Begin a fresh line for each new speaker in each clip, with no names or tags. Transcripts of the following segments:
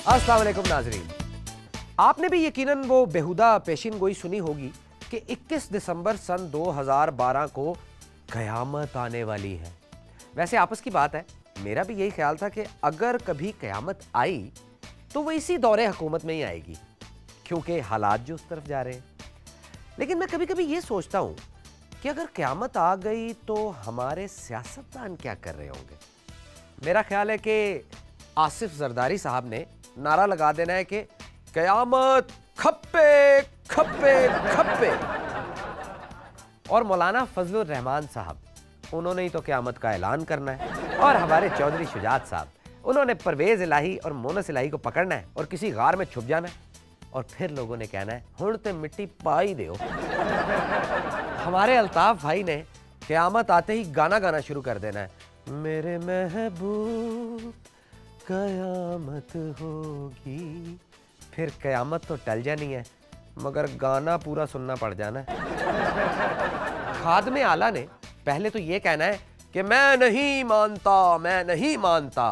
अस्सलाम वालेकुम नाजरीन, आपने भी यकीनन वो बेहुदा पेशिन गोई सुनी होगी कि 21 दिसंबर सन 2012 को क़यामत आने वाली है। वैसे आपस की बात है, मेरा भी यही ख्याल था कि अगर कभी क़यामत आई तो वो इसी दौरे हुकूमत में ही आएगी, क्योंकि हालात जो उस तरफ जा रहे हैं। लेकिन मैं कभी कभी ये सोचता हूँ कि अगर क़यामत आ गई तो हमारे सियासतदान क्या कर रहे होंगे। मेरा ख्याल है कि आसिफ जरदारी साहब ने नारा लगा देना है कि क़यामत खप्पे खप्पे खप्पे, और मौलाना फजलुर रहमान साहब, उन्होंने ही तो क़यामत का ऐलान करना है, और हमारे चौधरी शुजात साहब, उन्होंने परवेज़ इलाही और मोनस इलाही को पकड़ना है और किसी गार में छुप जाना है, और फिर लोगों ने कहना है हुण ते मिट्टी पा ही दो। हमारे अल्ताफ भाई ने क़यामत आते ही गाना गाना शुरू कर देना है, मेरे महबूब क़यामत होगी। फिर क़यामत तो टल जानी है, मगर गाना पूरा सुनना पड़ जाना है। खादमे आला ने पहले तो ये कहना है कि मैं नहीं मानता, मैं नहीं मानता,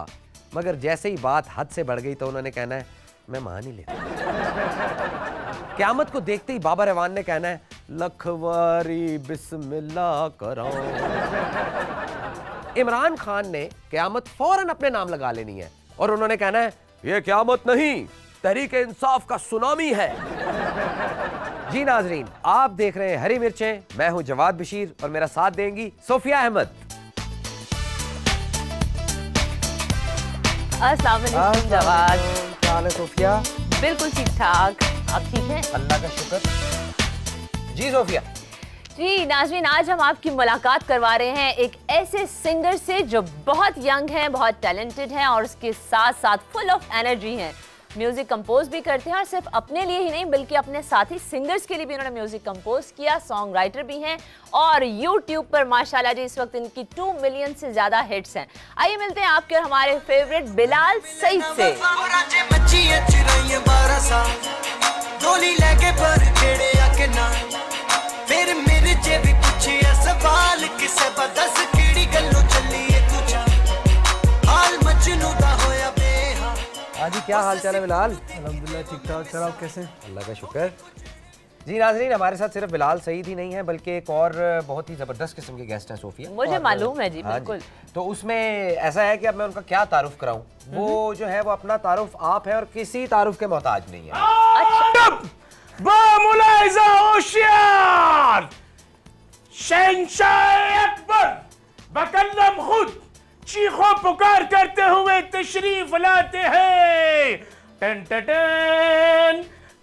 मगर जैसे ही बात हद से बढ़ गई तो उन्होंने कहना है मैं मान ही लेता। क़यामत को देखते ही बाबा रवान ने कहना है लखवारी बिस्मिल्लाह करो। इमरान खान ने क़यामत फौरन अपने नाम लगा लेनी है और उन्होंने कहना है ये क़यामत नहीं, तहरीक इंसाफ का सुनामी है। जी नाजरीन, आप देख रहे हैं हरी मिर्चें, मैं हूं जवाद बशीर और मेरा साथ देंगी सोफिया अहमद।
अस्सलाम वालेकुम जवाद।
क्या हाल है सोफिया?
बिल्कुल ठीक ठाक, आप ठीक हैं?
अल्लाह का शुक्र। जी सोफिया।
जी नाज़रीन, आज हम आपकी मुलाकात करवा रहे हैं एक ऐसे सिंगर से जो बहुत यंग हैं, बहुत टैलेंटेड हैं और उसके साथ साथ फुल ऑफ एनर्जी हैं। म्यूजिक कंपोज भी करते हैं और सिर्फ अपने लिए ही नहीं बल्कि अपने साथी सिंगर्स के लिए भी इन्होंने म्यूजिक कंपोज किया, सॉन्ग राइटर भी हैं और यूट्यूब पर माशाल्लाह जी इस वक्त इनकी 2 मिलियन से ज्यादा हिट्स हैं। आइए मिलते हैं आपके और हमारे फेवरेट बिलाल सईद से।
जी क्या हाल चाल है बिलाल?
अल्हम्दुलिल्लाह ठीक ठाक सर, आप कैसे?
अल्लाह का शुक्र। जी नाज़रीन, हमारे साथ सिर्फ बिलाल सईद ही नहीं है बल्कि एक और बहुत ही ज़बरदस्त किस्म के गेस्ट हैं सोफिया।
मुझे मालूम है जी, बिल्कुल।
तो उसमें ऐसा है कि अब मैं उनका क्या तारुफ कराऊं, वो जो है वो अपना तारुफ आप है और किसी तारुफ के मोहताज नहीं है।
होशियार शहंशाह अकबर बकल्लम खुद चीखो पुकार करते हुए तशरीफ लाते हैं। टन टन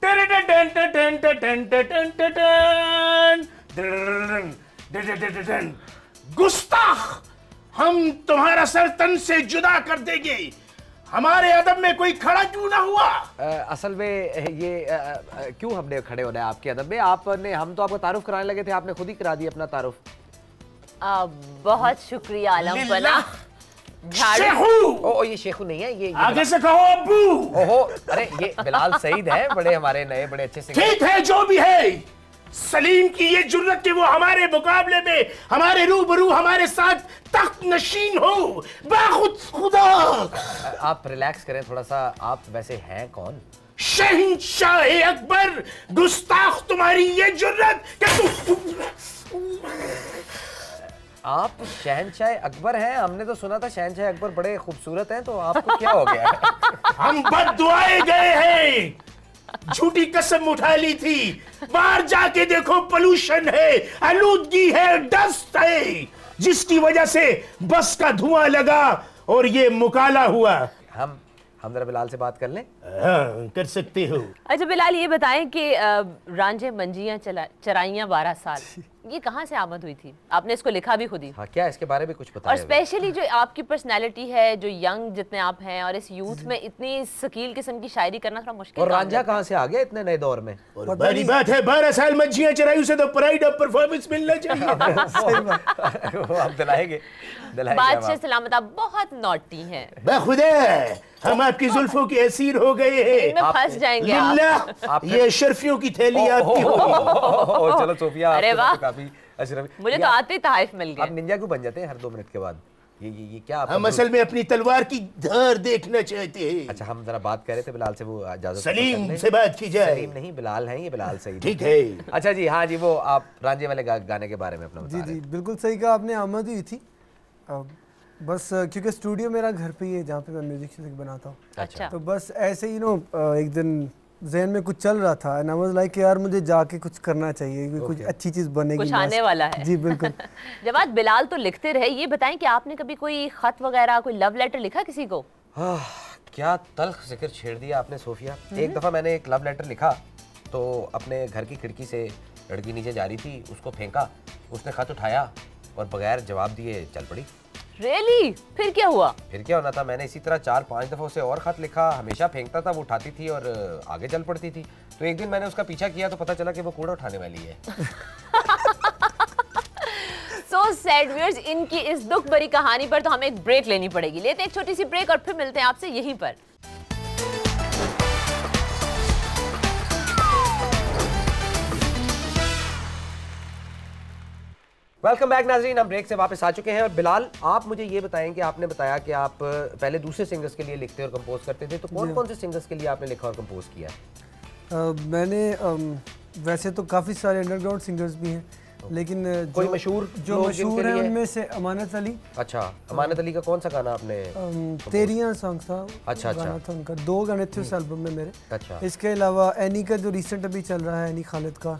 टन टन टन टन टन टन। गुस्ताख, हम तुम्हारा सर तन से जुदा कर देंगे। हमारे अदब में कोई खड़ा क्यों ना हुआ?
असल में ये क्यों हमने खड़े होना है आपके अदब में? आपने, हम तो आपको तारुफ कराने लगे थे, आपने खुद ही करा दिया अपना तारुफ।
बहुत शुक्रिया आलम बना।
शेखू।
ओ ये शेखू नहीं है, ये
आगे से कहो अब्बू।
ओहो, अरे ये बिलाल सईद है, बड़े हमारे नए बड़े अच्छे से।
ठीक है जो भी है, सलीम की ये जुर्रत कि वो हमारे मुकाबले में हमारे रूबरू हमारे साथ तख्त नशीन हो, बाखुद खुदा।
आप रिलैक्स करें थोड़ा सा। आप वैसे हैं कौन?
शहंशाह अकबर। गुस्ताख, तुम्हारी ये जुर्रत कि
आप शहंशाह अकबर हैं? हमने तो सुना था शहंशाह अकबर बड़े खूबसूरत हैं, तो आपको क्या हो गया?
हम बद्दुआए गए हैं, झूठी कसम उठा ली थी। बाहर जाके देखो, पोल्यूशन है, आलूदगी है, डस्ट है, जिसकी वजह से बस का धुआं लगा और ये मुकाला हुआ।
हम जरा बिलाल से बात कर लें?
हाँ, कर सकते हो।
अच्छा बिलाल, ये बताएं कि रांझे मंजियां चराइयां 12 साल, ये कहाँ से आमद हुई थी? आपने इसको लिखा भी खुद ही।
हाँ, क्या इसके बारे में कुछ बताएं?
और स्पेशली जो आपकी पर्सनैलिटी है, जो यंग जितने आप हैं और इस यूथ में इतनी शकील किस्म की शायरी करना थोड़ा मुश्किल।
और रांझा कहाँ से आ गया इतने नए दौर में?
और बड़ी बात है, 12 साल मंजियां चराई, उसे तो प्राइड ऑफ परफॉर्मेंस मिलना चाहिए।
वो आप दिलाएंगे।
बादशाह सलामत, आप बहुत नॉटी हैं।
खुदा, हम आपकी जुल्फों के असीर हो गए हैं।
इनमें फंस जाएंगे आप।
ये शर्फियों की थैली आपकी होगी।
चलो सोफिया,
अरे वाह,
काफी अशरफी।
मुझे तो आते ही तहफ़ मिल गए।
आप निंजा क्यों बन जाते हैं हर 2 मिनट के बाद? ये क्या
हम असल में अपनी तलवार की धार देखना चाहते हैं।
अच्छा, हम जरा बात कर रहे थे बिलाल से, वो इजाजत
सलीम से बात की जाए।
सलीम नहीं, बिलाल हैं, ये बिलाल सही।
ठीक है।
अच्छा जी, हाँ जी, वो आप रांझे वाले गाने के बारे में अपना बता रहे
जी, बिल्कुल सही कहा आपने। आमद हुई थी बस क्योंकि स्टूडियो मेरा घर पे ही है जहाँ पे मैं म्यूजिक बनाता हूँ।
अच्छा।
तो बस ऐसे ही एक दिन जहन में कुछ चल रहा था एंड आई वाज लाइक यार मुझे जाके कुछ करना चाहिए, कुछ अच्छी चीज बनेगी,
कुछ आने वाला है।
जी बिल्कुल।
जवाद, बिलाल तो लिखते रहे, ये बताएं कि आपने कभी कोई खत वगैरह, कोई लव लेटर लिखा किसी को?
क्या तल्ख जिक्र छेड़ दिया आपने सोफिया। एक दफा मैंने एक लव लेटर लिखा तो अपने घर की खिड़की से लड़की नीचे जा रही थी, उसको फेंका, उसने खत उठाया और बगैर जवाब दिए चल पड़ी।
Really? फिर क्या हुआ?
फिर क्या होना था, मैंने इसी तरह 4-5 दफा उसे और खत लिखा, हमेशा फेंकता था, वो उठाती थी और आगे चल पड़ती थी। तो एक दिन मैंने उसका पीछा किया तो पता चला कि वो कूड़ा उठाने वाली है।
So sad viewers, इनकी इस दुख भरी कहानी पर तो हमें एक ब्रेक लेनी पड़ेगी। लेते हैं एक छोटी सी ब्रेक और फिर मिलते हैं आपसे यहीं पर।
वेलकम बैक नाज़रीन, हम ब्रेक से वापस आ चुके हैं। और बिलाल, आप मुझे ये बताएं कि आपने बताया कि आप पहले दूसरे सिंगर्स के लिए लिखते और कंपोज करते थे, तो कौन कौन से सिंगर्स के लिए आपने लिखा और कंपोज किया?
मैंने वैसे तो काफ़ी सारे अंडरग्राउंड सिंगर्स भी हैं, लेकिन
कोई मशहूर
जो मशहूर है उनमें से अमानत अली।
अच्छा, अमानत अली का कौन सा गाना आपने?
तेरियां सॉन्ग था।
अच्छा
गाना था उनका, 2 गाने थे उस एल्बम में मेरे।
अच्छा।
इसके अलावा एनी का जो रिसेंट अभी चल रहा है, एनी खालिद का,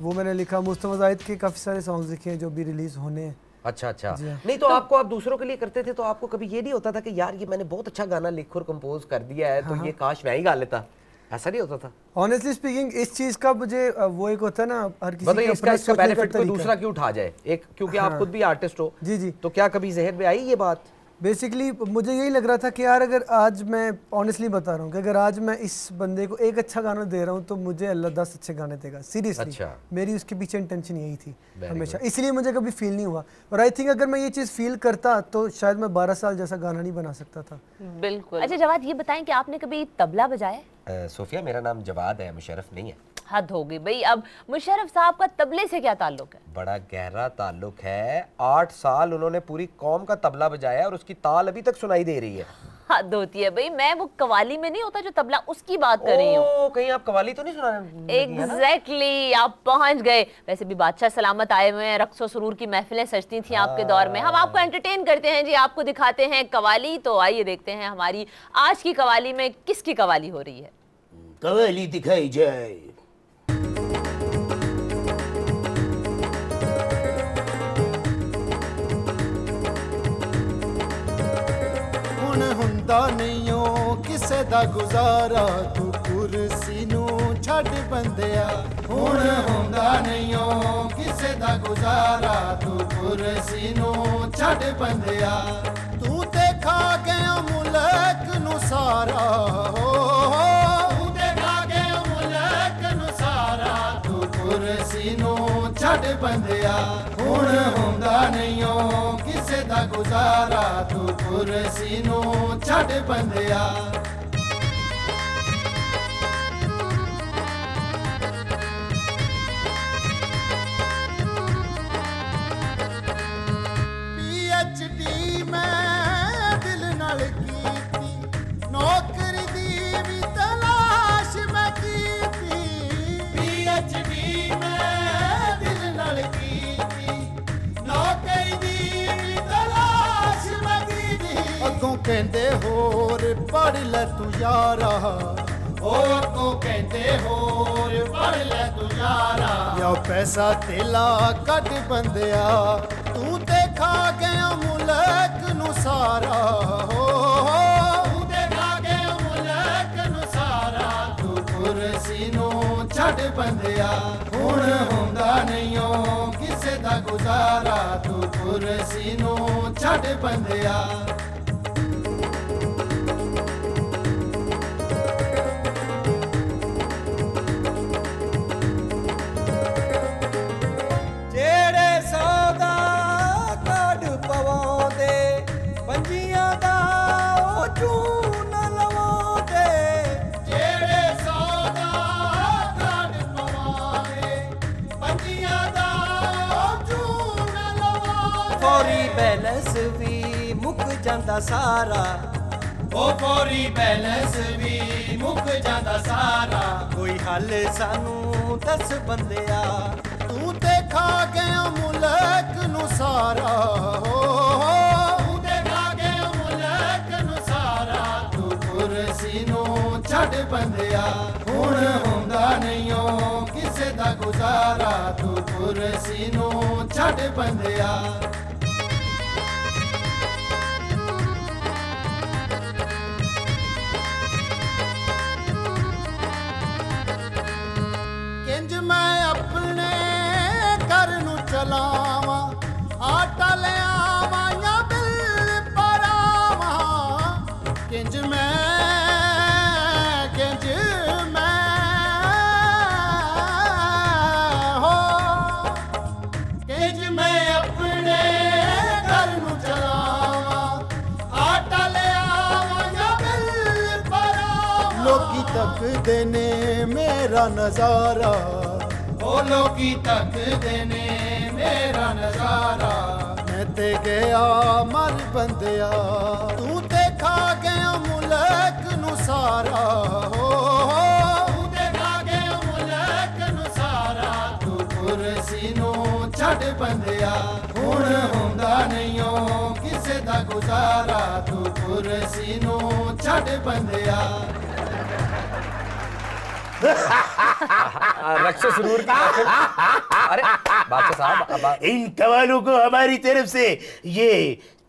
वो मैंने लिखा। मुस्तफा जाहिद के काफ़ी सारे सॉन्ग्स लिखे हैं जो भी रिलीज होने हैं।
अच्छा अच्छा। नहीं तो आपको, आप दूसरों के लिए करते थे तो आपको कभी ये नहीं होता था कि यार ये मैंने बहुत अच्छा गाना लिख और कंपोज कर दिया है तो ये काश मैं ही गा लेता? ऐसा नहीं होता था?
ऑनेस्टली स्पीकिंग, इस चीज का मुझे वो एक होता है ना, हर किसी
मतलब इसका बेनिफिट कोई दूसरा क्यों उठा जाए, एक क्योंकि आप खुद भी आर्टिस्ट हो।
जी जी।
तो क्या कभी जहन में आई ये बात?
बेसिकली मुझे यही लग रहा था कि यार अगर आज मैं ऑनेस्टली बता रहा हूँ कि अगर आज मैं इस बंदे को एक अच्छा गाना दे रहा हूँ तो मुझे अल्लाह 10 अच्छे गाने देगा। सीरियसली।
अच्छा।
मेरी उसके पीछे इंटेंशन यही थी हमेशा, इसलिए मुझे कभी फील नहीं हुआ। और आई थिंक अगर मैं ये चीज़ फील करता तो शायद मैं 12 साल जैसा गाना नहीं बना सकता था।
बिल्कुल। अच्छा जवाद, ये बताएं कि आपने कभी तबला बजाया?
सोफिया, मेरा नाम जवाद है, मुशर्रफ नहीं है।
हद हो गई भाई। अब मुशर्रफ साहब का तबले से क्या ताल्लुक है?
बड़ा गहरा ताल्लुक है। 8 साल उन्होंने पूरी कौम का तबला बजाया और उसकी ताल अभी तक सुनाई दे रही है।
हद होती है भाई। मैं वो कवाली में नहीं होता जो तबला, उसकी बात कर रही हूँ।
कहीं आप कवाली तो नहीं सुना?
एग्जैक्टली, आप पहुंच गए। वैसे भी बादशाह सलामत आए हुए हैं, रक्सो सुरूर की महफिलें सजती थी आपके दौर में। हम आपको एंटरटेन करते हैं जी, आपको दिखाते हैं कवाली। तो आइए देखते हैं हमारी आज की कवाली में किसकी कवाली हो रही है।
कवाली दिखाई जाए।
ਹੁੰਦਾ ਨਹੀਂ ਓ ਕਿਸੇ ਦਾ ਗੁਜ਼ਾਰਾ, ਤੂੰ ਕੁਰਸੀ ਨੂੰ ਛੱਡ ਬੰਦਿਆ। ਹੁਣ ਹੁੰਦਾ ਨਹੀਂ ਓ ਕਿਸੇ ਦਾ ਗੁਜ਼ਾਰਾ, ਤੂੰ ਕੁਰਸੀ ਨੂੰ ਛੱਡ ਬੰਦਿਆ। ਤੂੰ ਤੇ ਖਾ ਗਿਆ ਮੁਲਕ ਨੂੰ ਸਾਰਾ, ਤੂੰ ਤੇ ਖਾ ਗਿਆ ਮੁਲਕ ਨੂੰ ਸਾਰਾ, ਤੂੰ ਕੁਰਸੀ ਨੂੰ ਛੱਡ ਬੰਦਿਆ। ਹੁਣ ਹੁੰਦਾ ਨਹੀਂ ਓ ਕਿਸੇ ਦਾ ਗੁਜ਼ਾਰਾ, ਤੂੰ ਕੁਰਸੀ ਨੂੰ ਛੱਡ ਬੰਦਿਆ। PhD ਮੈਂ ਦਿਲ ਨਾਲ ਕੀਤੀ, ਨੌਕਰੀ ਦੀ ਵੀ ਤਲਾਸ਼ ਮੈਂ ਕੀਤੀ। PhD ਮੈਂ ਦਿਲ ਨਾਲ ਕੀਤੀ, ਨੌਕਰੀ ਦੀ ਵੀ ਤਲਾਸ਼ ਮੈਂ ਕੀਤੀ। ਅੱਗੋਂ ਕਹਿੰਦੇ ਹੋਰ ਪੜ ਲੈ ਤੂੰ ਯਾਰਾ, ਉਹ ਅੱਗੋਂ ਕਹਿੰਦੇ ਹੋਰ ਪੜ ਲੈ ਤੂੰ ਯਾਰਾ। ਯਾ ਪੈਸਾ ਤੇਲਾ ਕੱਢ ਬੰਦਿਆ, ਤੂੰ ਤੇ ਖਾ ਗਿਆ ਮੁਲਕ ਨੂੰ ਸਾਰਾ। ਤੂੰ ਤੇ ਖਾ ਗਿਆ ਮੁਲਕ ਨੂੰ ਸਾਰਾ, ਤੂੰ ਕੁਰਸੀ ਨੂੰ ਛੱਡ ਬੰਦਿਆ। ਹੁਣ ਹੁੰਦਾ ਨਹੀਂ ਓ ਕਿਸੇ ਦਾ ਗੁਜ਼ਾਰਾ, ਤੂੰ ਕੁਰਸੀ ਨੂੰ ਛੱਡ ਬੰਦਿਆ। मुक जांदा सारा ओ फौरी बैलेंस भी मुक जांदा सारा कोई हल सानू दस बंदिया तू ते खा गया मुल्क नु सारा तू ते खा गया मुल्क नु सारा तू कुर्सी नु छड़ बंदिया हुण हुंदा नहीं ओ किसे दा गुजारा तू कुर्सी नु छड़ बंदिया मैं अपने घर नू चलावा आटा ले आवा या बिल पर आवा किंज मैं हो किंज मैं अपने घर नू चलावा आटा ले आवा या बिल पर आवा लोकी तक देने मेरा नजारा ओ लोकी तक देने मेरा नजारा मैं ते गया मर बंदिया तू ते खा गया मुल्क नु सारा तू ते खा गया मुल्क नु सारा तू कुर्सी नु छड़ बंदिया हुण हुंदा नहीं ओ किसे दा गुजारा तू कुर्सी नु छड़ बंदिया
रक्षो सुरूर की अरे बादशाह साहब
इन कवालों को हमारी तरफ से ये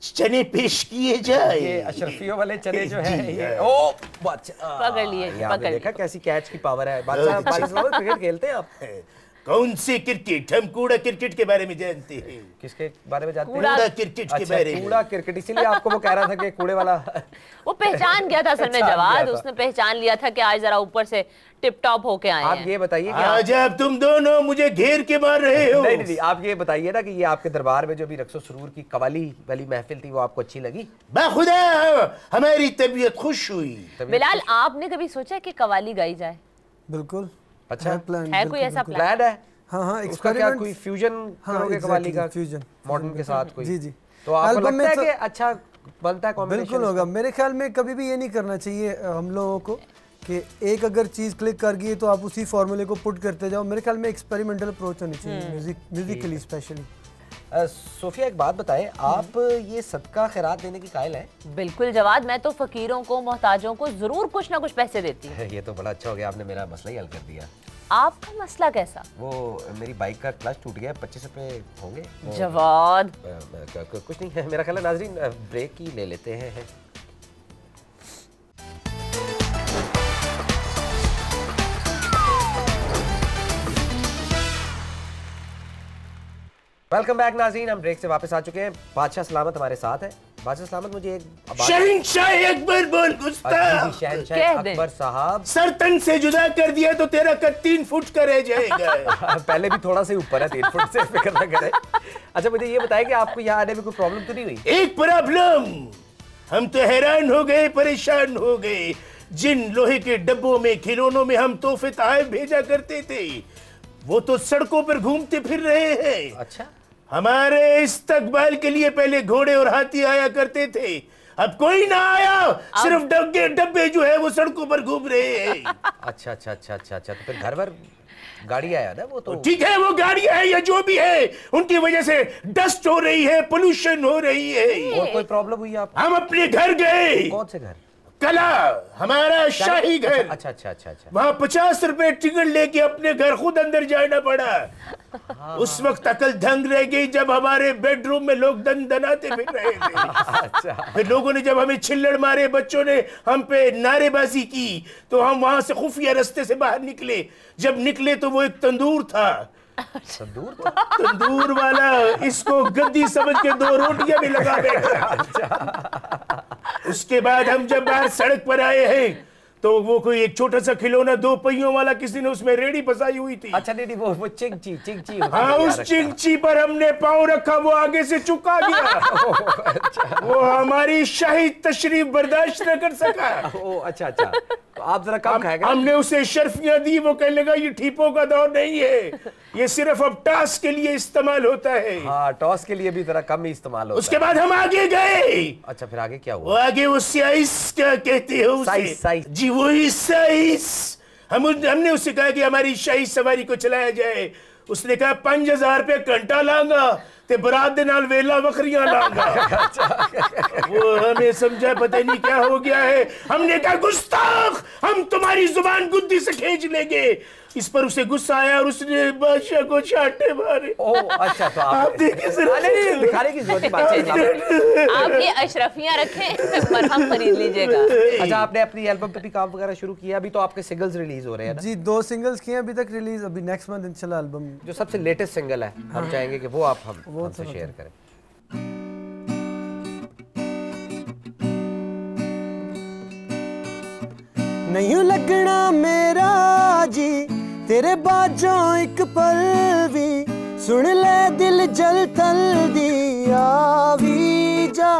चने पेश किए जाए।
ये अशरफियों वाले चने जो है
जी,
ये ओ बादशाह
पकड़ लिए,
ये आपने
पकड़
देखा कैसी कैच की पावर है। बादशाह क्रिकेट खेलते हैं आप?
कौन से क्रिकेट? हम कूड़ा क्रिकेट के बारे में जानते हैं।
किसके बारे में जानते हैं?
कूड़ा क्रिकेट के बारे में।
कूड़ा क्रिकेट, इसीलिए आपको वो कह रहा था कि कूड़े वाला
वो पहचान गया था असल में जवाद, उसने पहचान लिया था कि आज जरा ऊपर से टिप टॉप होके आए
आप
हैं।
ये बताइए कि
आज आप तुम दोनों मुझे घेर के मार रहे हो।
नहीं, आप ये बताइए ना कि ये आपके दरबार में जो भी रक्सो सुरूर की कवाली वाली महफिल थी वो आपको अच्छी लगी?
बाखुदा हमारी तबीयत खुश हुई।
बिलाल, आपने कभी सोचा कि कवाली गाई जाए?
बिल्कुल।
अच्छा,
प्लान
है कोई ऐसा
प्लान है?
हाँ
उसका क्या कोई फ्यूजन करोगे कवाली का
फ्यूजन
मॉडर्न के साथ कोई?
जी
तो आपको
एल्बम
लगता है
में
कि अच्छा बनता है कॉम्बिनेशन?
बिल्कुल होगा। मेरे ख्याल में कभी भी ये नहीं करना चाहिए हम लोगों को कि एक अगर चीज क्लिक कर गई तो आप उसी फॉर्मूले को पुट करते जाओ। मेरे ख्याल में एक्सपेरिमेंटल अप्रोच होनी चाहिए म्यूजिकली स्पेशली।
सोफिया, एक बात बताएं, आप ये सदका खैरात देने की कायल हैं?
बिल्कुल जवाद, मैं तो फकीरों को, मोहताजों को जरूर कुछ ना कुछ पैसे देती हूँ।
ये तो बड़ा अच्छा हो गया, आपने मेरा मसला ही हल कर दिया।
आपका मसला कैसा?
वो मेरी बाइक का क्लच टूट गया, 25 रुपए होंगे।
जवाद
कुछ नहीं है, मेरा ख्याल है नाजरीन ब्रेक ही ले लेते हैं। वेलकम बैक नाज़रीन, हम ब्रेक से वापस आ चुके हैं। बादशाह सलामत हमारे साथ है। बादशाह सलामत, मुझे एक
शहंशाह अकबर बोल गुस्ताख।
शहंशाह अकबर साहब,
सर तन से जुदा कर दिया तो तेरा कद 3 फुट का रह जाएगा।
पहले भी थोड़ा सा ऊपर है 3 फुट से, फिक्र ना करें। अच्छा, मुझे ये बताइए कि आपको यहाँ आने में कोई प्रॉब्लम तो नहीं हुई?
एक प्रॉब्लम, हम तो हैरान हो गए, परेशान हो गए। जिन लोहे के डब्बों में, खिलौनों में हम तोहफे तोहफे भेजा करते थे, वो तो सड़कों पर घूमते फिर रहे हैं।
अच्छा,
हमारे इस्तकबाल के लिए पहले घोड़े और हाथी आया करते थे, अब कोई ना आया, सिर्फ डब्बे जो है वो सड़कों पर घूम रहे हैं।
अच्छा, तो फिर घर भर गाड़ी आया ना? वो तो
ठीक है, वो गाड़ियां है या जो भी है, उनकी वजह से डस्ट हो रही है, पोल्यूशन हो रही है।
और कोई प्रॉब्लम हुई आपको?
हम अपने घर गए।
कौन से घर?
कला, हमारा शाही घर।
अच्छा।
वहाँ 50 रुपए टिकट लेके अपने घर खुद अंदर जाना पड़ा। उस वक्त अकल दंग रह गई जब हमारे बेडरूम में लोग दनाते फिर रहे थे।
अच्छा।
फिर लोगों ने जब हमें छिल्लड़ मारे, बच्चों ने हम पे नारेबाजी की, तो हम वहां से खुफिया रास्ते से बाहर निकले। जब निकले तो वो एक तंदूर था। तंदूर वाला इसको गद्दी समझ के 2 रोटियां भी लगा बैठा। उसके बाद हम जब बाहर सड़क पर आए हैं तो वो कोई एक छोटा सा खिलौना 2 पहियों वाला किसी ने उसमें रेड़ी फंसाई हुई थी।
अच्छा, नहीं वो चिंगची
हाँ, उस चिंगची पर हमने पाँव रखा, वो आगे से चुका गया। वो हमारी शाही तशरीफ बर्दाश्त न कर सका।
अच्छा। तो आप जरा कम खाएगा।
हमने उसे शर्फियां दी, वो कहने लगा ये ठीपों का दौर नहीं है, ये सिर्फ अब टॉस के लिए इस्तेमाल होता है।
हाँ, टॉस के लिए भी जरा कम ही इस्तेमाल होता
उसके बाद हम आगे गए।
अच्छा, फिर आगे क्या
वो
हुआ?
आगे वो साइज क्या कहते हो उसे?
साइज।
जी वही साइज। हमने उससे कहा कि हमारी शाही सवारी को चलाया जाए। उसने कहा 5000 रुपये घंटा लांगा ते बरात दे नाल वेला वखरियां लांगा। वो हमें समझा पता नहीं क्या हो गया है। हमने कहा गुस्ताख, हम तुम्हारी जुबान गुद्दी से खींच लेंगे। इस पर उसे गुस्सा आया और उसने बादशाह को चाटे मारे।
ओह अच्छा, तो
आप देखिए जरा।
नहीं, दिखाने की जरूरत नहीं।
आप ये अशरफियां रखें, मरहम खरीद लीजिएगा।
अच्छा, आपने अपनी एल्बम पे भी काम वगैरह शुरू किया? अभी तो आपके सिंगल्स रिलीज हो रहे हैं ना?
जी 2 सिंगल्स किए अभी तक रिलीज, अभी नेक्स्ट मंथ इंशाल्लाह एल्बम।
जो सबसे लेटेस्ट सिंगल है, हम चाहेंगे कि वो आप हमसे शेयर करें।
नहीं लगना मेरा जी तेरे बाजों एक पल भी, सुन ले दिल जल तल दी आवी जा।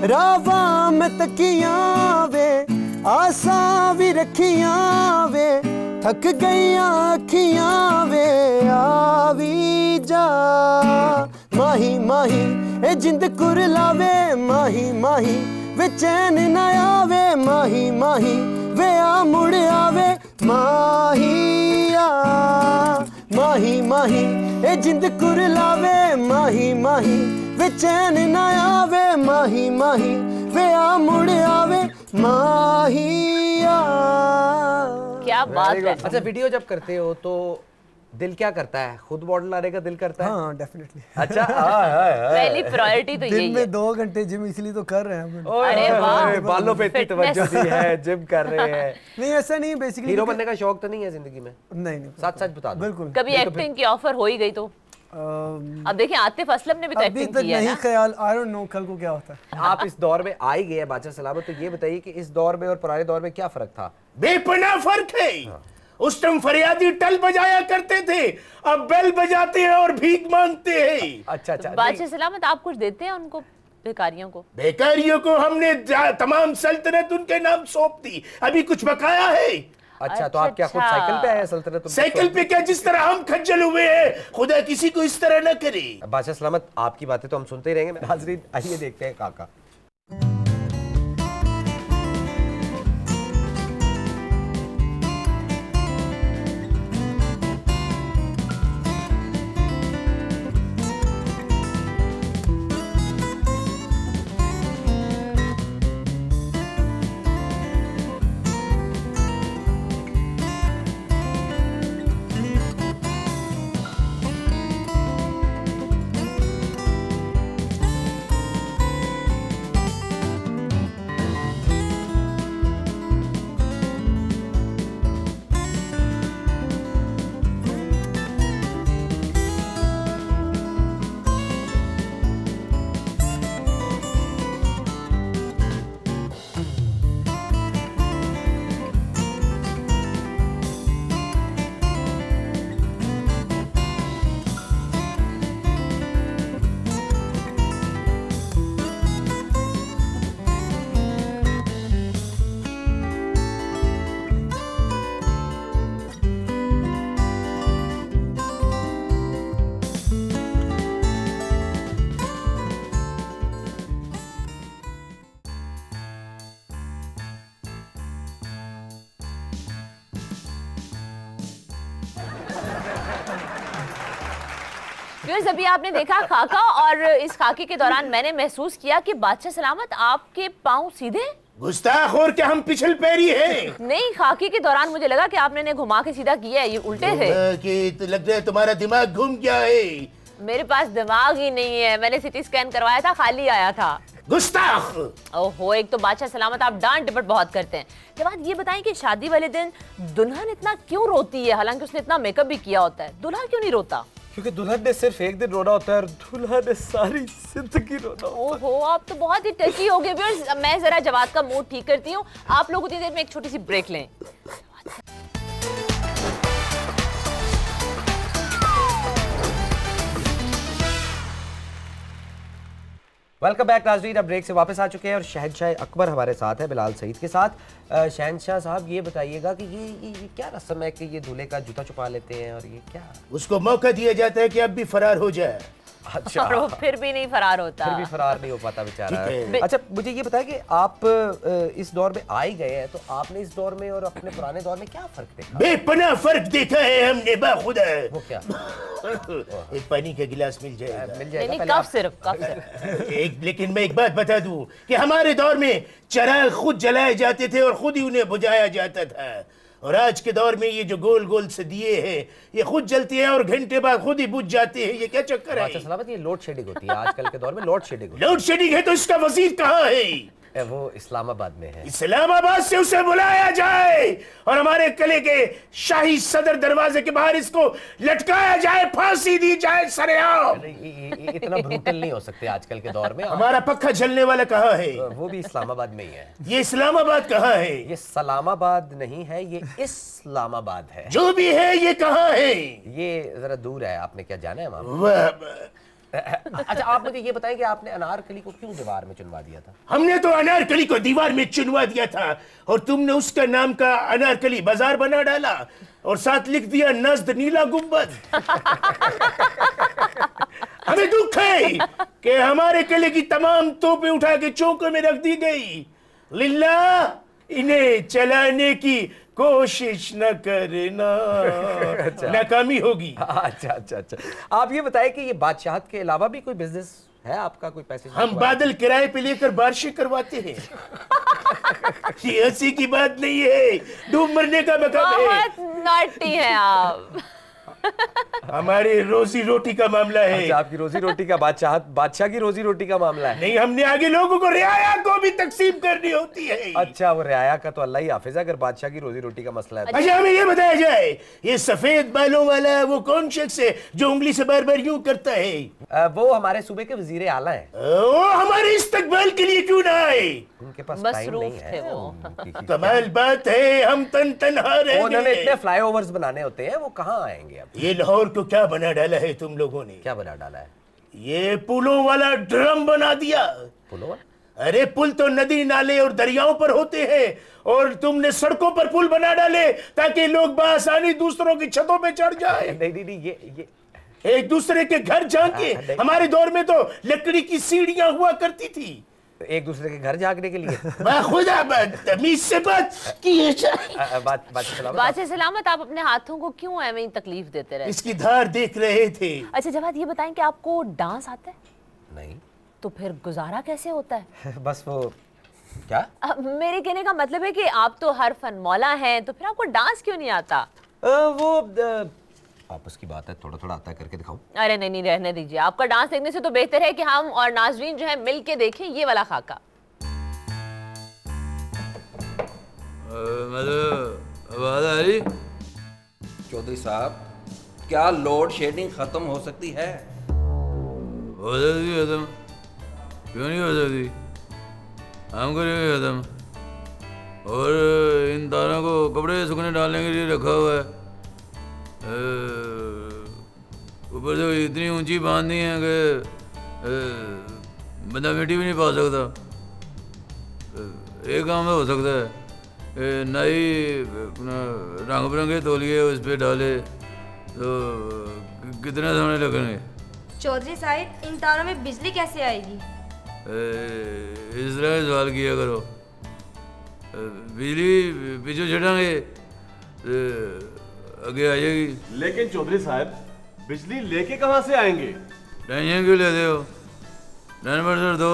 रावा में तकियां वे, आसा भी रखियां वे, थक गईयां अखियां वे आवी जा। माही माही ए जिंद कुरलावे, माही माही वे चैन न आवे, माही माही वे आ मुड़ आवे माहिया। माही माही ए जिंद कुरलावे, माही माही वे चैन न आवे, माही माही वे आ मुड़ आवे माहिया।
क्या बात है।
अच्छा, वीडियो जब करते हो तो दिल क्या करता है? खुद मॉडल आने का दिल करता है?
हाँ डेफिनेटली।
अच्छा,
पहली प्रायोरिटी तो यही
दिन
है।
में 2 घंटे जिम इसलिए तो कर रहे हैं।
अरे वाह,
बालों पे इतनी तवज्जो दी है, जिम कर रहे हैं।
नहीं ऐसा नहीं, बेसिकली
हीरो बनने का शौक तो नहीं है जिंदगी में?
नहीं
सच सच बता दो।
बिल्कुल।
कभी एक्टिंग की ऑफर हो ही गई तो? अब देखिए आतिफ असलम ने भी तो
अभी
एक्टिंग
तक
की है
नहीं
ना।
ख्याल, आई डोंट नो कल को क्या होता है।
आप इस दौर में आ ही गए हैं बादशाह सलामत, तो ये बताइए कि इस दौर में और पुराने दौर में क्या फर्क था?
बेपनाह फर्क है। उस टाइम फरियादी टल बजाया करते थे, अब बेल बजाते हैं और भीख मांगते हैं।
अच्छा अच्छा,
बादशाह सलामत आप कुछ देते हैं उनको, बेकारियों को?
बेकारियों को हमने तमाम सल्तनत उनके नाम सौंप दी, अभी कुछ बकाया है।
अच्छा, तो आप क्या खुद साइकिल पे आए हैं सल्तनत?
साइकिल पे क्या, जिस तरह हम खज्जल हुए हैं, खुदा किसी को इस तरह न करे।
बादशाह सलामत, आपकी बातें तो हम सुनते ही रहेंगे। नाज़रीन आइए देखते हैं काका।
अभी आपने देखा खाका, और इस खाके के दौरान मैंने महसूस किया कि बादशाह सलामत आपके पाँव सीधे?
गुस्ताख और क्या हम पिछल पैरी हैं?
नहीं, खाकी के दौरान मुझे लगा कि आपने इन्हें घुमा के सीधा किया है, ये उल्टे थे।
कि लग रहा है तुम्हारा दिमाग घूम गया है।
मेरे पास दिमाग ही नहीं है, मैंने सिटी स्कैन करवाया था, खाली आया था।
गुस्ताख!
ओहो, एक तो बादशाह सलामत आप डांट डपट बहुत करते हैं। जब बात ये बताएं कि शादी वाले दिन दुल्हन इतना क्यों रोती है, हालांकि उसने इतना मेकअप भी किया होता है, दूल्हा क्यों नहीं रोता?
क्योंकि दुल्हन ने सिर्फ एक दिन रोना होता है और दूल्हा ने सारी जिंदगी रोना होता है।
ओहो, आप तो बहुत ही टची हो गए व्यूअर्स। मैं जरा जवाद का मूड ठीक करती हूँ, आप लोग उतनी देर में एक छोटी सी ब्रेक लें।
वेलकम बैक नाज़रीन। अब ब्रेक से वापस आ चुके हैं और शहंशाह अकबर हमारे साथ है बिलाल सईद के साथ। शहंशाह साहब ये बताइएगा कि ये क्या रस्म है कि ये दूल्हे का जूता छुपा लेते हैं और ये क्या?
उसको मौका दिया जाता है कि अब भी फरार हो जाए।
अच्छा,
और वो फिर भी नहीं फरार होता।
फिर भी फरार नहीं हो पाता बेचारा।
ठीक है।
अच्छा मुझे ये बताएं कि आप इस दौर में आ ही गए हैं, तो आपने इस दौर में और अपने पुराने दौर में क्या फर्क देखा?
बेपनाह फर्क देखा है हमने बाखुदा।
वो क्या?
एक पानी का गिलास मिल जाएगा?
मिल जाएगा।
नहीं,
पहले
कब
आप-
सिर्फ
एक लेकिन मैं एक बात बता दूं कि हमारे दौर में चिराग खुद जलाए जाते थे और खुद ही उन्हें बुझाया जाता था, और आज के दौर में ये जो गोल गोल से दिए हैं ये खुद जलते हैं और घंटे बाद खुद ही बुझ जाते हैं। ये क्या चक्कर
अच्छा
है?
सलामत, ये लोड शेडिंग होती है आजकल के दौर में। लोड शेडिंग होती
लोड शेडिंग है तो इसका वजीर कहाँ है?
है, वो इस्लामाबाद में है।
इस्लामाबाद से उसे बुलाया जाए और हमारे किले के शाही सदर दरवाजे के बाहर इसको लटकाया जाए, फांसी दी जाए सरेआम।
इतना ब्रूटल नहीं हो सकते आजकल के दौर में।
हमारा पक्का जलने वाला कहाँ है?
वो भी इस्लामाबाद में ही है।
ये इस्लामाबाद कहाँ है?
ये सलामाबाद नहीं है, ये इस्लामाबाद है।
जो भी है ये कहाँ है?
ये जरा दूर है, आपने क्या जाना है वहां?
वाह,
अच्छा आप मुझे ये बताएं कि आपने अनारकली को क्यों दीवार में चुनवा दिया था?
हमने तो अनारकली को दीवार में चुनवा दिया था और तुमने उसका नाम का अनारकली बाजार बना डाला और साथ लिख दिया नज्द नीला गुंबद। हमें दुख है कि हमारे किले की तमाम तोपें उठा के चौकों में रख दी गई। लिल्ला इन्हें चलाने की कोशिश न करना, नाकामी होगी।
अच्छा अच्छा अच्छा, आप ये बताएं कि ये बादशाहत के अलावा भी कोई बिजनेस है आपका, कोई पैसे?
हम बादल किराए पे लेकर बारिशें करवाते हैं। ये हंसी की बात नहीं है, डूब मरने का मकाम है।
बहुत नॉटी है आप।
हमारे रोजी रोटी का मामला है।
अच्छा, आपकी रोजी रोटी का बादशाह की रोजी रोटी का मामला है।
नहीं, हमने आगे लोगों को रियाया को भी तकसीम करनी होती है।
अच्छा, वो रियाया का तो अल्लाह ही हाफिज है, अगर बादशाह की रोजी रोटी का मसला है।
अच्छा हमें ये बताया जाए, ये सफेद बालों वाला वो कौन शख्स है जो उंगली से बार बार यूं करता है?
वो हमारे सूबे के वजीर आला हैं।
वो हमारे इस्तकबाल के लिए क्यों ना आए?
उनके पास
मसरूफ
टाइम नहीं
थे
है।
वो।
कमाल बात है, हम तनहा रह
उन्होंने इतने
गए।
फ्लाईओवर्स बनाने होते हैं, वो कहाँ आएंगे अब?
ये लाहौर को क्या बना डाला है तुम लोगों ने?
क्या बना डाला है?
ये पुलों वाला ड्रम बना दिया।
पुलों?
अरे पुल तो नदी नाले और दरियाओं पर होते हैं और तुमने सड़कों पर पुल बना डाले ताकि लोग बआसानी दूसरों की छतों पे चढ़ जाए,
नहीं ये
एक दूसरे के घर झांके। हमारे दौर में तो लकड़ी की सीढ़ियां हुआ करती थी।
एक दूसरे के घर झांकने के लिए।
खुदा बदतमीज से बात किए जाए।
बादशाह सलामत, आप अपने हाथों को क्यों ऐਵੇਂ ही तकलीफ देते रहे?
इसकी धार देख रहे थे।
अच्छा जवाद, ये बताएं कि आपको डांस आता है?
नहीं।
तो फिर गुजारा कैसे होता है?
बस वो क्या?
मेरे कहने का मतलब है कि आप तो हर फन मौला हैं, तो फिर आपको डांस क्यों नहीं आता?
आपस की बात है, थोड़ा थोड़ा आता है, करके दिखाऊं?
अरे नहीं, रहने दीजिए। आपका डांस देखने से तो बेहतर है कि हम और नाजरीन जो है मिल के देखें ये वाला खाका।
चौधरी साहब, क्या लोड शेडिंग खत्म हो सकती है?
हो सकती खत्म, क्यों नहीं हो सकती? हम करेंगे खत्म। और इन तारों को कपड़े सूखने डालने के लिए रखा हुआ है। ऊपर से इतनी ऊंची बांधनी है कि बंदा मिट्टी भी नहीं पा सकता। एक काम तो हो सकता है, नई रंग बिरंगे तौलिए उस पर डाले तो कितने समय लगेंगे?
चौधरी साहब, इन तारों में बिजली कैसे आएगी?
इस तरह सवाल किया करो। बिजली पीछे छटांगे आगे आ जाएगी।
लेकिन चौधरी साहब, बिजली लेके कहाँ से आएंगे?
टेंशन क्यों लेते हो? 10% दो,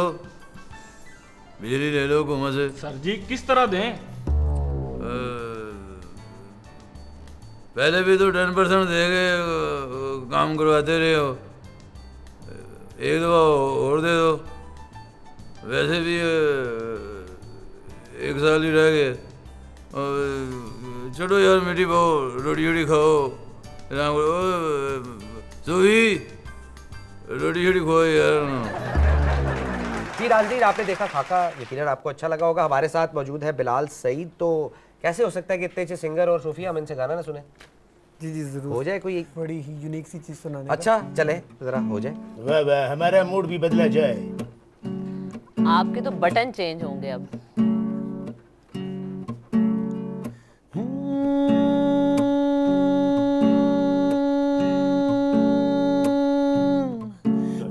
बिजली ले लो हुकूमत से।
सर जी किस तरह दें?
पहले भी तो 10% दे के काम करवाते रहे हो, एक दफा और दे दो। वैसे भी 1 साल ही रह गए। छोड़ो यार, मीठी पाओ, रोटी वोटी खाओ, सूही रोटी वोटी खाओ यार।
जी नाज़रीन, आपने देखा खाका, यकीनन आपको अच्छा लगा होगा। हमारे साथ मौजूद है बिलाल सईद। तो कैसे हो सकता है कि इतने अच्छे सिंगर और सूफी हम इनसे गाना ना सुने?
जी जरूर,
हो जाए कोई
बड़ी ही यूनिक सी चीज सुनाने।
अच्छा चले जरा हो जाए।
वाह वाह, हमारा मूड भी बदला जाए।
आपके तो बटन चेंज होंगे अब।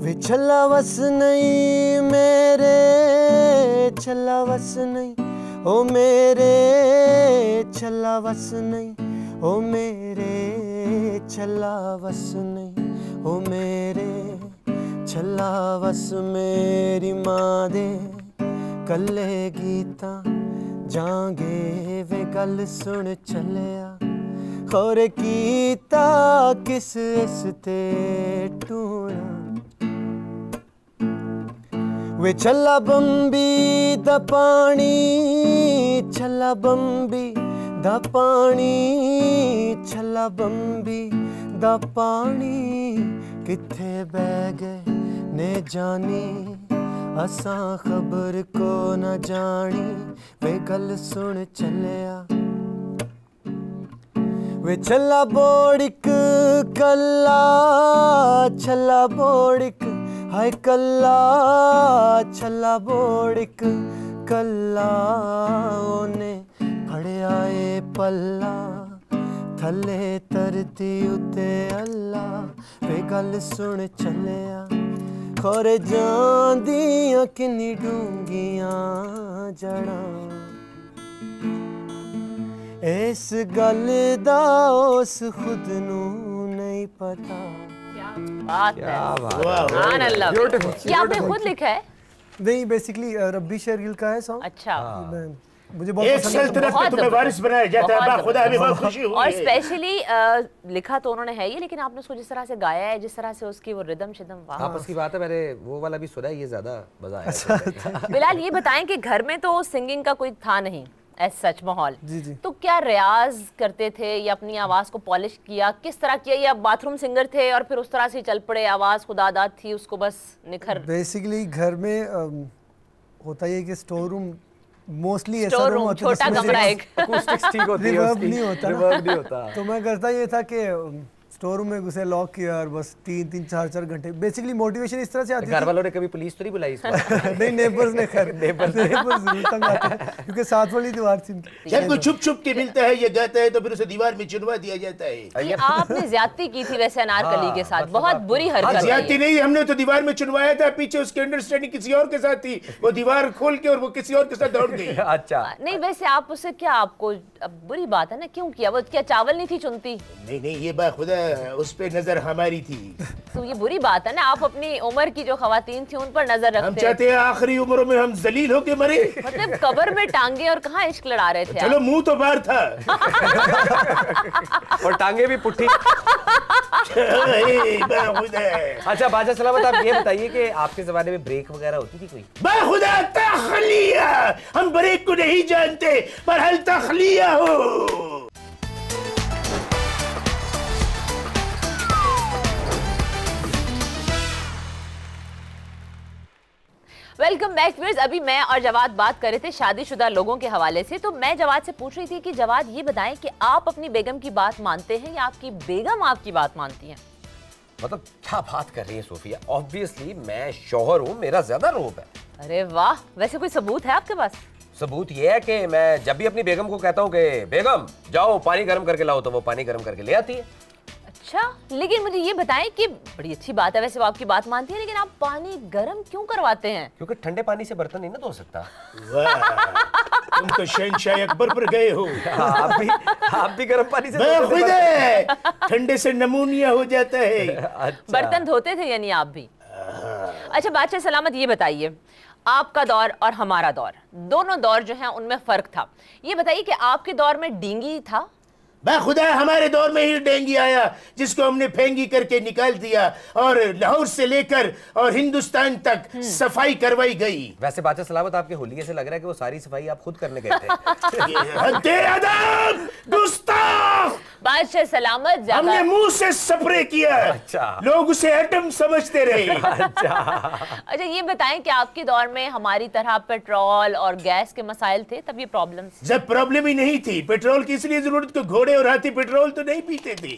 वे छल्ला वस नहीं मेरे, छल्ला वस नहीं ओ मेरे, छल्ला वस नहीं ओ मेरे, छल्ला वस नहीं ओ मेरे, छल्ला वस मेरी मां दे कल्ले गीता जांगे वे गल सुन चलिया खोरे कीता किस इस ते टूणा वे छल्ला बंबी दा पानी, छल्ला बंबी दा पानी, छल्ला बंबी दा पानी किथे बह गए ने जानी असां खबर को न जानी वे गल सुन चलिया वे छल्ला बोड़िक कल्ला, छल्ला बोड़िक हाय कल्ला, छल्ला बोड़िक कल्ला ओने फड़िया ए पल्ला थले तरती उते अल्लाह वे गल सुन चलिया खोरे जांदियां किन्नी डूंगियां जड़ां इस गल दा उस खुद नू नहीं पता।
बात है। सुभान अल्लाह। ये आपने खुद लिखा है?
नहीं, बेसिकली रब्बी शेरगिल का है सॉन्ग।
अच्छा।
मुझे बहुत
एक सल्तनत में तुम्हें वारिस बनाया जाता है, खुदा हमें बहुत खुशी हुई
और स्पेशली लिखा तो उन्होंने है ये, लेकिन आपने उसको जिस तरह से गाया है, जिस तरह से उसकी वो रिदम शिदम, वाह।
आपस की बात है, मैंने वो वाला भी सुना है, ये ज्यादा मजा आया।
बिलाल ये बताएं कि घर में तो सिंगिंग का कोई था नहीं एज सच माहौल,
जी जी।
तो क्या रियाज करते थे या अपनी आवाज को पॉलिश किया, किस तरह किया, या बाथरूम सिंगर थे और फिर उस तरह से चल पड़े, आवाज खुदादाद थी उसको बस निखर?
बेसिकली घर में होता है कि स्टोर रूम मोस्टली ऐसा
रूम होता है, छोटा कमरा एक,
अकॉस्टिक्स ठीक होती है,
रिवर्ब नहीं होता,
रिवर्ब नहीं होता।
तो मैं करता ये था कि स्टोर रूम में घुसे, लॉक किया और बस 3-3 4-4 घंटे। बेसिकली मोटिवेशन इस तरह से आती है।
घर वालों ने कभी पुलिस तो नहीं बुलाई इसमें?
नहीं, नेबर्स ने, खैर नेबर्स जरूर तंग आते हैं क्योंकि साथ वाली दीवार थी इनकी।
जब कोई छुप छुप के मिलता है, ये गाता है, तो फिर उसे दीवार में चुनवा दिया जाता है।
ये आपने ज्यादती की थी वैसे अनारकली के साथ, बहुत बुरी हरकत।
ज्यादती नहीं, हमने तो दीवार में चुनवाया था, पीछे उसकी अंडरस्टैंडिंग किसी और के साथ थी, वो दीवार खोल के और वो किसी और के साथ दौड़ गई।
अच्छा।
नहीं वैसे आप उससे क्या, आपको बुरी बात है ना, क्यों किया? वो क्या चावल नहीं थी चुनती?
नहीं नहीं, ये बात खुदा उस पे नजर हमारी थी।
तो ये बुरी बात है ना, आप अपनी उम्र की जो खवातीन थी उन पर नजर रखते।
हम चाहते हैं आखिरी उम्रों में हम जलील होके मरे।
मतलब कब्र में टांगे और कहाँ इश्क लड़ा रहे थे?
चलो मुंह तो बाहर था
और टांगे भी पुट्ठी। अच्छा बादशाह सलामत, आप ये बताइए कि आपके जमाने में ब्रेक वगैरह होती थी कोई?
खुदा तखलिया, हम ब्रेक को नहीं जानते पर हल तखलिया हो।
Welcome back viewers. अभी मैं और जवाद बात कर रहे थे शादीशुदा लोगों के हवाले से, तो मैं जवाद से पूछ रही थी कि जवाद ये बताएं कि आप अपनी बेगम की बात मानते हैं या आपकी बेगम आपकी बात मानती है?
मतलब क्या बात कर रही है सोफिया? ऑब्वियसली मैं शौहर हूँ, मेरा ज्यादा रोब है।
अरे वाह, वैसे कोई सबूत है आपके पास?
सबूत ये है कि मैं जब भी अपनी बेगम को कहता हूँ कि बेगम जाओ पानी गर्म करके लाओ, तो वो पानी गर्म करके ले आती है।
अच्छा, लेकिन मुझे ये बताएं कि बड़ी अच्छी बात है वैसे वो आपकी बात मानती है, लेकिन आप पानी गर्म क्यों करवाते हैं?
क्योंकि ठंडे पानी से बर्तन नहीं ना धो सकता।
तुम तो शहंशाह अकबर पर गए हो।
आप भी गर्म पानी से
ठंडे से नमूनिया हो जाता है।
अच्छा।
बर्तन धोते थे यानी आप भी? अच्छा बादशाह सलामत, ये बताइए आपका दौर और हमारा दौर, दोनों दौर जो हैं उनमें फर्क था। ये बताइए कि आपके दौर में डींगी था?
खुदा हमारे दौर में ही डेंगी आया, जिसको हमने फेंगी करके निकाल दिया और लाहौर से लेकर और हिंदुस्तान तक सफाई करवाई गई।
वैसे बादशाह सलामत, आपके होलिये से लग रहा है कि वो सारी सफाई आप खुद करने गए थे।
गुस्ताख!
बादशाह सलामत
हमने मुंह से स्प्रे किया।
अच्छा।
लोग उसे एटम समझते रहे।
अच्छा ये बताएं कि आपके दौर में हमारी तरह पेट्रोल और गैस के मसाइल थे तब? ये प्रॉब्लम्स
जब प्रॉब्लम ही नहीं थी, पेट्रोल की इसलिए जरूरत, को घोड़े और हाथी पेट्रोल तो नहीं पीते थे।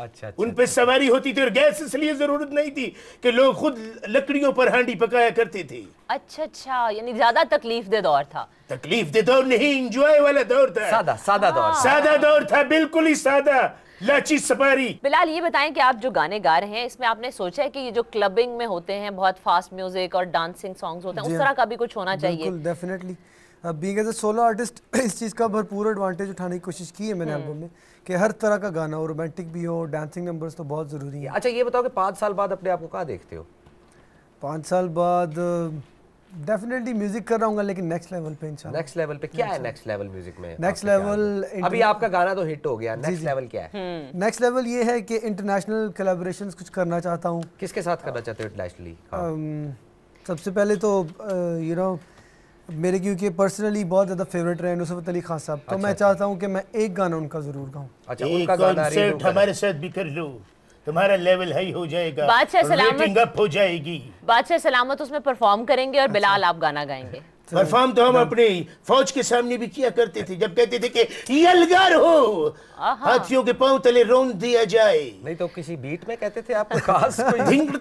अच्छा,
उन पे सवारी होती थी और गैस इसलिए जरूरत नहीं थी कि लोग खुद लकड़ियों पर हांडी पकाया करते थे।
अच्छा, यानी ज्यादा तकलीफ दे दौर था।
तकलीफ दे दौर नहीं, एंजॉय वाला दौर था। सादा दौर था, बिल्कुल ही सादा, लाची सफारी।
बिलाल, ये बताएं कि आप जो गाने गा रहे हैं इसमें आपने सोचा है कि ये जो क्लबिंग में होते हैं बहुत फास्ट म्यूजिक और डांसिंग सॉन्ग्स होते हैं, उस तरह का भी कुछ होना चाहिए?
बिल्कुल, definitely. Being as a solo artist इस चीज़ का भरपूर एडवांटेज उठाने की कोशिश की है मैंने एल्बम में कि हर तरह का गाना हो, रोमांटिक भी हो, डांसिंग नंबर्स तो बहुत ज़रूरी है।
अच्छा, ये बताओ कि 5 साल बाद अपने आप को कहाँ देखते हो?
5 साल बाद डेफिनेटली म्यूजिक कर रहा हूँ, लेकिन नेक्स्ट लेवल पे इंशाल्लाह।
नेक्स्ट लेवल पे क्या है? नेक्स्ट लेवल म्यूजिक में
नेक्स्ट लेवल
अभी आपका गाना तो हिट हो गया, नेक्स्ट लेवल क्या है?
नेक्स्ट लेवल ये है कि इंटरनेशनल कोलैबोरेशंस कुछ करना चाहता हूँ।
किसके साथ करना चाहते हो इंटरनेशनली?
सबसे पहले तो यू नो मेरे क्योंकि पर्सनली बहुत ज़्यादा फेवरेट रहे नुसरत अली खान साहब, तो मैं चाहता हूँ कि मैं एक गाना उनका ज़रूर गाऊँ।
अच्छा, उनका गाना
हमारे साथ भी कर लो, तुम्हारा लेवल हाई हो जाएगा,
बादशाह सलामत
रेटिंग अप हो जाएगी।
बादशाह सलामत उसमें परफॉर्म करेंगे और बिलाल आप गाना गाएंगे।
परफॉर्म तो हम अपने फौज के सामने भी किया करते थे, जब कहते थे कि यलगार हो, हाथियों के पांव तले रोन दिया जाए।
नहीं तो किसी बीट में कहते थे आपको खास कोई?
धिंग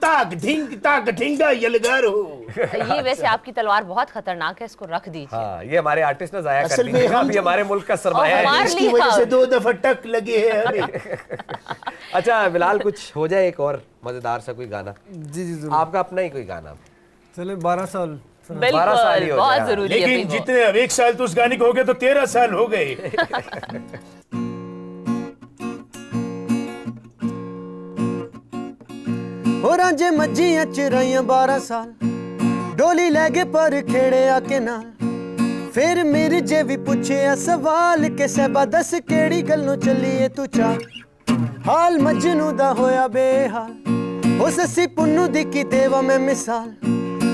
ताक ढिंगा यलगार हो।
ये वैसे आपकी तलवार बहुत खतरनाक है, इसको रख दीजिए।
हाँ, ये हमारे आर्टिस्ट ने जाया कर
असल में
दी, ये हमारे मुल्क का सरमाया है,
इसकी वजह से 2 दफा टक लगे हैं हमें।
अच्छा बिलाल, कुछ हो जाए एक और मजेदार सा कोई गाना।
जी
आपका अपना ही कोई गाना।
चले 12 साल
बिल्कुल, बहुत जरूरी है।
लेकिन जितने अब 1 साल तो उस गाने को हो गए तो 13 साल हो गए।
हो रांझे मज्जियां चराइयां 12 साल डोली ले गए पर खेड़े आके नाल, फिर मेरे जे भी पूछे सवाल के सहबा दस केड़ी गल्लों चलिए तू चाल, हाल मजनू दा होया बेहाल, हो ससी पुन्नू दी की देवा मैं मिसाल,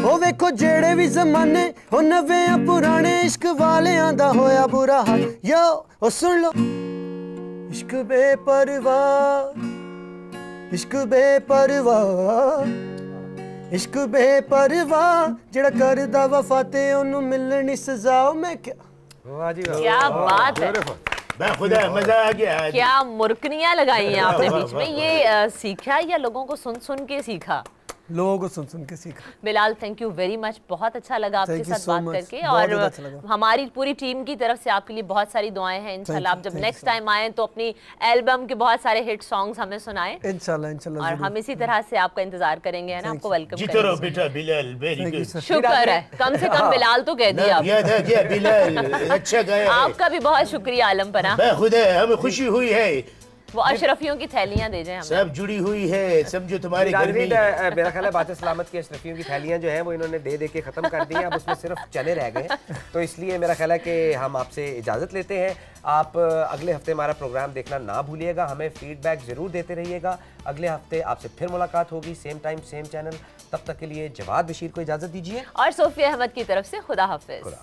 ओ वेखो जेड़े भी जमाने हो नवे पुराने इश्क वालियां दा होया बुरा हाल। यो ओ सुन लो, इश्क बेपरवाह, इश्क बेपरवाह, इश्क बेपरवाह, जेड़ा करदा वफा ते ओनू मिलनी सजा। मैं
क्या बात है,
खुदा मजा आ गया।
क्या मुरकनियां लगाई हैं आपने बीच में। ये सीखा या लोगों को सुन सुन के सीखा?
लोगों को सुन सुन के सीखा।
Bilal, thank you very much, बहुत अच्छा लगा आपके साथ बात करके, और हमारी पूरी टीम की तरफ से आपके लिए बहुत सारी दुआएं हैं। इंशाल्लाह आप जब नेक्स्ट टाइम आए तो अपनी एल्बम के बहुत सारे हिट सॉन्ग्स हमें सुनाएं।
इंशाल्लाह
और हम इसी तरह से आपका इंतजार करेंगे, है ना, आपको वेलकम
जीते रहो बेटा बिलाल, वेरी गुड।
शुक्र है, कम से कम बिलाल तो कह दिया
आप। बिलाल अच्छा गाया।
आपका भी बहुत शुक्रिया आलम पना,
खुदा हमें खुशी हुई है।
वो अशरफियों की थैलियां दे जाएं हमें।
सब जुड़ी हुई है, समझो तुम्हारे घर में।
मेरा ख्याल है बादशाह सलामत की अशरफियों की थैलियां जो हैं वो इन्होंने दे के ख़त्म कर दी हैं, अब उसमें सिर्फ चने रह गए हैं, तो इसलिए मेरा ख्याल है कि हम आपसे इजाज़त लेते हैं। आप अगले हफ्ते हमारा प्रोग्राम देखना ना भूलिएगा, हमें फीडबैक ज़रूर देते रहिएगा। अगले हफ्ते आपसे फिर मुलाकात होगी, सेम टाइम सेम चैनल। तब तक के लिए जवाद बशीर को इजाज़त दीजिए
और सोफिया अहमद की तरफ से खुदा हाफिज़।